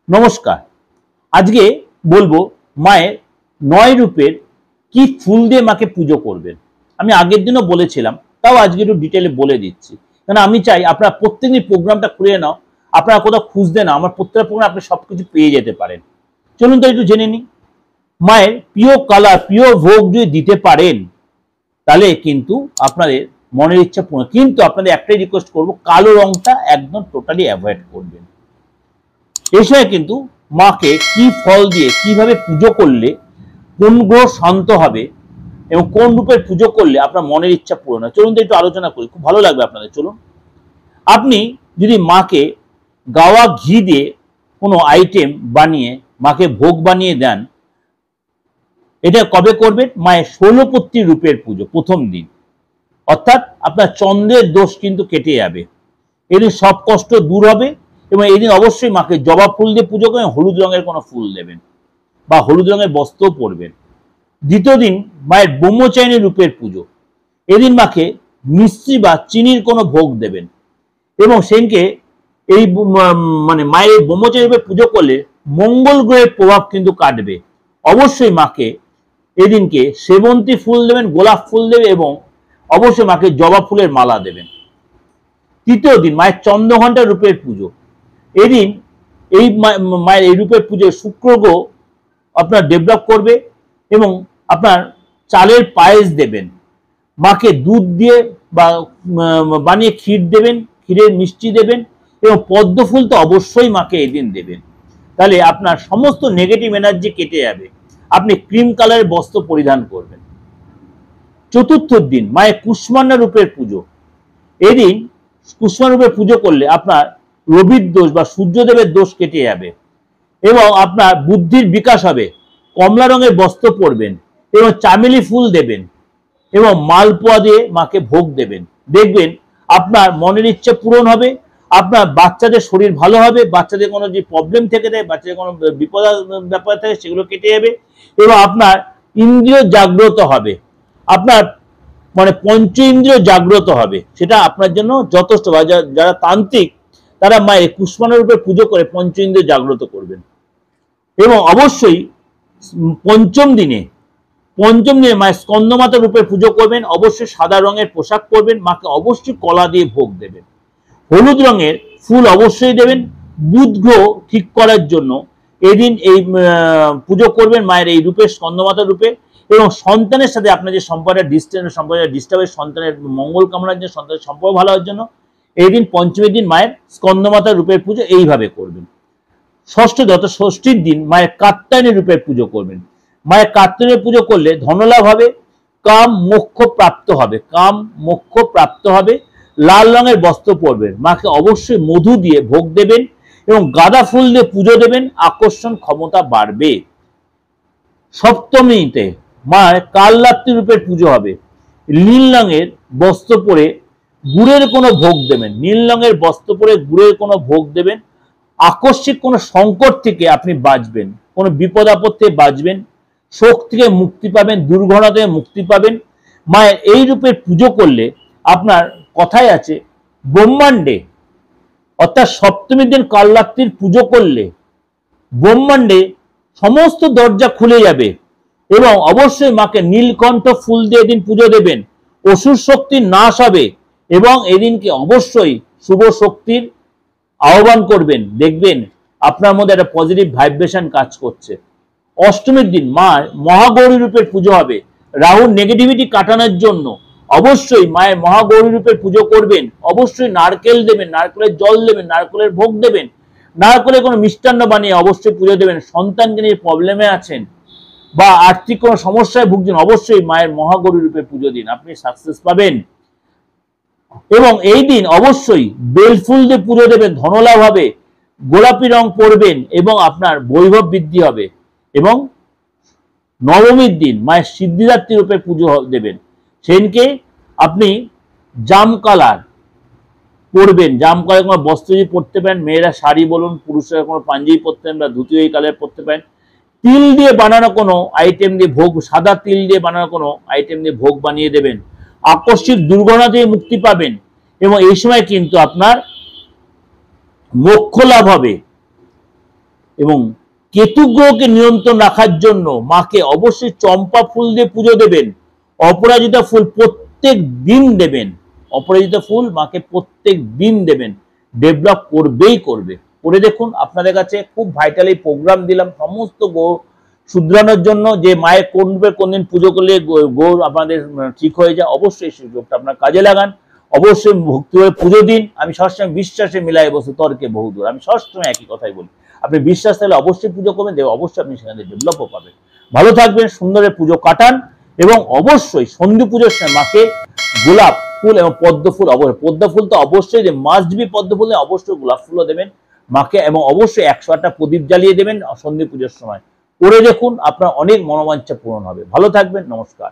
নমস্কার। আজকে বলবো মায়ের ৯ রূপের কি ফুল দিয়ে মাকে পুজো করবেন। আমি আগের দিনও বলেছিলাম, তাও আজকে একটু ডিটেলে বলে দিচ্ছি। কারণ আমি চাই আপনারা প্রত্যেকদিন প্রোগ্রামটা খুলে নাও, আপনারা কোথাও খুঁজতে না, আমার প্রত্যেকটা প্রোগ্রাম আপনি সবকিছু পেয়ে যেতে পারেন। চলুন তো একটু জেনে নিই। মায়ের প্রিয় কালার, প্রিয় ভোগ যদি দিতে পারেন তাহলে কিন্তু আপনাদের মনের ইচ্ছা পূর্ণ। কিন্তু আপনাদের একটাই রিকোয়েস্ট করবো, কালো রংটা একদম টোটালি অ্যাভয়েড করবেন। এই সময় কিন্তু মাকে কি ফল দিয়ে কিভাবে পুজো করলে কোন গ্রহ শান্ত হবে এবং কোন রূপের পুজো করলে আপনার মনের ইচ্ছা পূরণ হয়, চলুন তো একটু আলোচনা করি, খুব ভালো লাগবে আপনাদের। চলুন, আপনি যদি মাকে গাওয়া ঘি দিয়ে কোনো আইটেম বানিয়ে মাকে ভোগ বানিয়ে দেন, এটা কবে করবেন? মায়ের ১৬পত্রী রূপের পুজো প্রথম দিন, অর্থাৎ আপনার চন্দ্রের দোষ কিন্তু কেটে যাবে, এদিন সব কষ্ট দূর হবে। এবং এই দিন অবশ্যই মাকে জবা ফুল দিয়ে পুজো করেন, হলুদ রঙের কোনো ফুল দেবেন বা হলুদ রঙের বস্ত্র পরবেন। দ্বিতীয় দিন মায়ের ব্রহ্মচারিণী রূপের পুজো, এদিন মাকে মিষ্টি বা চিনির কোনো ভোগ দেবেন এবং সেদিনকে এই মানে মায়ের ব্রহ্মচারী রূপে পুজো করলে মঙ্গল গ্রহের প্রভাব কিন্তু কাটবে। অবশ্যই মাকে এদিনকে সেবন্তী ফুল দেবেন, গোলাপ ফুল দেবে এবং অবশ্যই মাকে জবা ফুলের মালা দেবেন। তৃতীয় দিন মায়ের চন্দ্রঘণ্টা রূপের পুজো, এদিন এই মায়ের এই রূপের পুজো শুক্র গ্রহ আপনার ডেভেলপ করবে এবং আপনার চালের পায়েস দেবেন, মাকে দুধ দিয়ে বা বানিয়ে ক্ষীর দেবেন, ক্ষীরের মিষ্টি দেবেন এবং পদ্ম ফুল তো অবশ্যই মাকে এই দিন দেবেন। তাহলে আপনার সমস্ত নেগেটিভ এনার্জি কেটে যাবে। আপনি ক্রিম কালারের বস্ত্র পরিধান করবেন। চতুর্থ দিন মায়ের কুষ্মান্ডা রূপের পুজো, এদিন কুষ্মান্ডা রূপের পুজো করলে আপনার রবির দোষ বা সূর্যদেবের দোষ কেটে যাবে এবং আপনার বুদ্ধির বিকাশ হবে। কমলা রঙের বস্ত্র পরবেন এবং চামেলি ফুল দেবেন এবং মালপোয়া দিয়ে মাকে ভোগ দেবেন। দেখবেন আপনার মনের ইচ্ছে পূরণ হবে, আপনার বাচ্চাদের শরীর ভালো হবে, বাচ্চাদের কোনো যে প্রবলেম থেকে থাকে, বাচ্চাদের কোনো বিপদ ব্যাপার থাকে সেগুলো কেটে যাবে এবং আপনার ইন্দ্রিয় জাগ্রত হবে, আপনার মানে পঞ্চ ইন্দ্রিয় জাগ্রত হবে। সেটা আপনার জন্য যথেষ্ট। যারা তান্ত্রিক তারা মায়ের কুষ্মান্ডা রূপে পুজো করে পঞ্চ ইন্দ্রিয় জাগ্রত করবেন। এবং অবশ্যই পঞ্চম দিনে মায়ের স্কন্দমাতা রূপে পুজো করবেন। অবশ্যই সাদা রঙের পোশাক পরবেন, মাকে অবশ্যই কলা দিয়ে ভোগ দেবেন, হলুদ রঙের ফুল অবশ্যই দেবেন। বুধ গ্রহ ঠিক করার জন্য এদিন এই পুজো করবেন মায়ের এই রূপে, স্কন্দমাতা রূপে। এবং সন্তানের সাথে আপনার যে সম্পর্কের ডিস্টার্বের, সন্তানের মঙ্গল কামনার জন্য, সন্তানের সম্পর্ক ভালো হওয়ার জন্য এই দিন পঞ্চমীর দিন মায়ের স্কন্দমাতা রূপের পুজো এইভাবে করবেন। ষষ্ঠীর দিন মায়ের কাত্যায়নী রূপের পুজো করবেন। মায়ের কাত্যায়নী পুজো করলে ধনলাভ হবে, কাম মোক্ষ প্রাপ্ত হবে, কাম মোক্ষ প্রাপ্ত হবে। লাল রঙের বস্ত্র পরবেন, মাকে অবশ্যই মধু দিয়ে ভোগ দেবেন এবং গাঁদা ফুল দিয়ে পুজো দেবেন, আকর্ষণ ক্ষমতা বাড়বে। সপ্তমীতে মায়ের কালরাত্রি রূপের পুজো হবে। নীল রঙের বস্ত্র পরে গুড়ের কোনো ভোগ দেবেন, নীল রঙের বস্ত্র পরে গুড়ের কোনো ভোগ দেবেন। আকস্মিক কোনো সংকট থেকে আপনি বাঁচবেন, কোনো বিপদ আপদ থেকে বাঁচবেন, শোক থেকে মুক্তি পাবেন, দুর্ঘটনা থেকে মুক্তি পাবেন। মায়ের এই রূপের পুজো করলে আপনার কথাই আছে ব্রহ্মাণ্ডে, অর্থাৎ সপ্তমীর দিন কালরাত্রির পুজো করলে ব্রহ্মাণ্ডে সমস্ত দরজা খুলে যাবে এবং অবশ্যই মাকে নীলকণ্ঠ ফুল দিয়ে এদিন পুজো দেবেন। অসুর শক্তির নাশ হবে এবং এদিনকে অবশ্যই শুভ শক্তির আহ্বান করবেন। দেখবেন আপনার মধ্যে একটা পজিটিভ ভাইব্রেশন কাজ করছে। অষ্টমীর দিন মায়ের মহাগৌরী রূপের পুজো হবে। রাহুর নেগেটিভিটি কাটানোর জন্য অবশ্যই মায়ের মহাগৌরী রূপের পুজো করবেন। অবশ্যই নারকেল দেবেন, নারকেলের জল দেবেন, নারকেলের ভোগ দেবেন, নারকেলের কোনো মিষ্টান্ন বানিয়ে অবশ্যই পুজো দেবেন। সন্তানকে নিয়ে প্রবলেমে আছেন বা আর্থিক কোনো সমস্যায় ভুগছেন, অবশ্যই মায়ের মহাগৌরী রূপে পুজো দিন, আপনি সাকসেস পাবেন। এবং এই দিন অবশ্যই বেলফুল দিয়ে পুজো দেবেন, ধনলাভ হবে, গোলাপি রং পরবেন এবং আপনার বৈভব বৃদ্ধি হবে। এবং নবমীর দিন মায়ের সিদ্ধিদাত্রী রূপে পুজো দেবেন, সেদিনকে আপনি জাম কালার পরবেন, জাম কালার কোনো বস্ত্র যদি পরতে পারেন, মেয়েরা শাড়ি বলুন, পুরুষরা কোনো পাঞ্জাবি পরতে পারেন বা ধুতি ওই কালার পরতে পারেন। তিল দিয়ে বানানো কোনো আইটেম দিয়ে ভোগ, সাদা তিল দিয়ে বানানো কোনো আইটেম দিয়ে ভোগ বানিয়ে দেবেন। আকস্মিক দুর্ঘটনা থেকে মুক্তি পাবেন এবং এই সময় কিন্তু আপনার মোক্ষ লাভ হবে। এবং কেতু গ্রহকে নিয়ন্ত্রণ রাখার জন্য মাকে অবশ্যই চম্পা ফুল দিয়ে পুজো দেবেন, অপরাজিতা ফুল প্রত্যেক দিন দেবেন, অপরাজিতা ফুল মাকে প্রত্যেক দিন দেবেন, ডেভেলপ করবেই করবে। করে দেখুন, আপনাদের কাছে খুব ভাইটাল এই প্রোগ্রাম দিলাম সমস্ত শুধরানোর জন্য, যে মায়ের কোন দিন পুজো করলে গৌর আপনাদের ঠিক হয়ে যায়। অবশ্যই সেই সুযোগটা আপনার কাজে লাগান, অবশ্যই ভক্তি করে পুজো দিন। আমি সবসময় বিশ্বাসে মিলাই বসে তর্কে বহুদূর, আমি সবসময় একই কথাই বলি। আপনি বিশ্বাস থাকলে অবশ্যই পুজো করবেন, অবশ্যই আপনি সেখানে ডেভেলপও পাবেন। ভালো থাকবেন, সুন্দরে পুজো কাটান, এবং অবশ্যই সন্ধি পুজোর সময় মাকে গোলাপ ফুল এবং পদ্ম ফুল, অবশ্যই পদ্ম ফুল তো অবশ্যই মাস্ট বি, পদ্ম ফুল অবশ্যই গোলাপ ফুলও দেবেন মাকে, এবং অবশ্যই 108টা প্রদীপ জ্বালিয়ে দেবেন সন্ধি পুজোর সময়। করে দেখুন, আপনার অনেক মনোবাঞ্ছা পূরণ হবে। ভালো থাকবেন, নমস্কার।